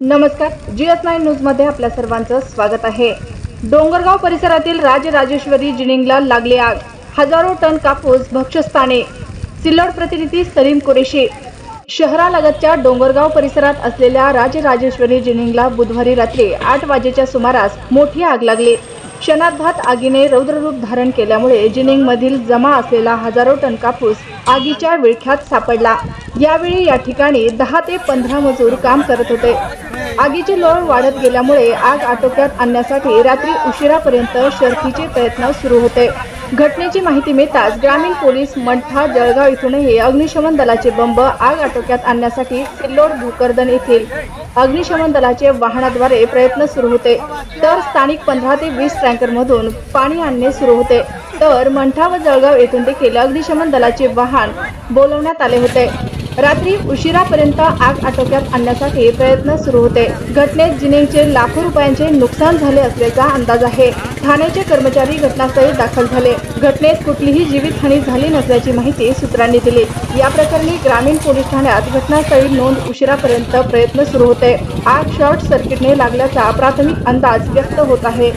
नमस्कार, GS9 news मध्ये आपल्या सर्वांचं स्वागत आहे। डोंगरगाव परिसरातील राजराजेश्वरी जिनिंगला लागली आग, हजारो टन कापूस भक्षस्थानी। सिल्लोड प्रतिनिधी सलीम कुरेशी। शहरालगतच्या डोंगरगाव परिसरात असलेल्या राजराजेश्वरी जिनिंगला बुधवारी रात्री 8 वाजेच्या सुमारास मोठी आग लागली। क्षणार्धात आगीने रौद्ररूप धारण केल्यामुळे जिनिंग मधील जमा असलेला हजारो टन कापूस आगीच्या विळख्यात सापडला। यावेळी या ठिकाणी 10 ते 15 मजूर काम करत होते। आगीची लोळ वाढत गेल्यामुळे आग आटोक्यात आणण्यासाठी रात्री उशिरापर्यंत शर्थीचे प्रयत्न सुरू होते। घटनेची माहिती मिळताच ग्रामीण पोलीस मंठा जळगाव येथूनही अग्निशमन दलाचे बंब आग आटोक्यात आणण्यासाठी सिल्लोड भोकरदन येथील अग्निशमन दलाचे वाहनाद्वारे प्रयत्न सुरू होते, तर स्थानिक 15 ते 20 टँकरमधून पाणी आणणे सुरू होते, तर मंठा व जळगाव येथून देखील अग्निशमन दलाचे वाहन बोलवण्यात आले होते। रात्री उशिरापर्यंत आग आटोक्यात आणण्यासाठी प्रयत्न सुरू होते। घटनेत जिनिंगचे लाखो रुपयांचे नुकसान झाले असल्याचा अंदाज आहे। ठाण्याचे कर्मचारी घटनास्थळी दाखल झाले। घटनेत कुठलीही जीवितहानी झाली नसल्याची माहिती सूत्रांनी दिली। या प्रकरणी ग्रामीण पोलीस ठाण्यात घटनास्थळी नोंद उशिरापर्यंत प्रयत्न सुरू होते। आग शॉर्ट सर्किटने लागल्याचा प्राथमिक अंदाज व्यक्त होत आहे।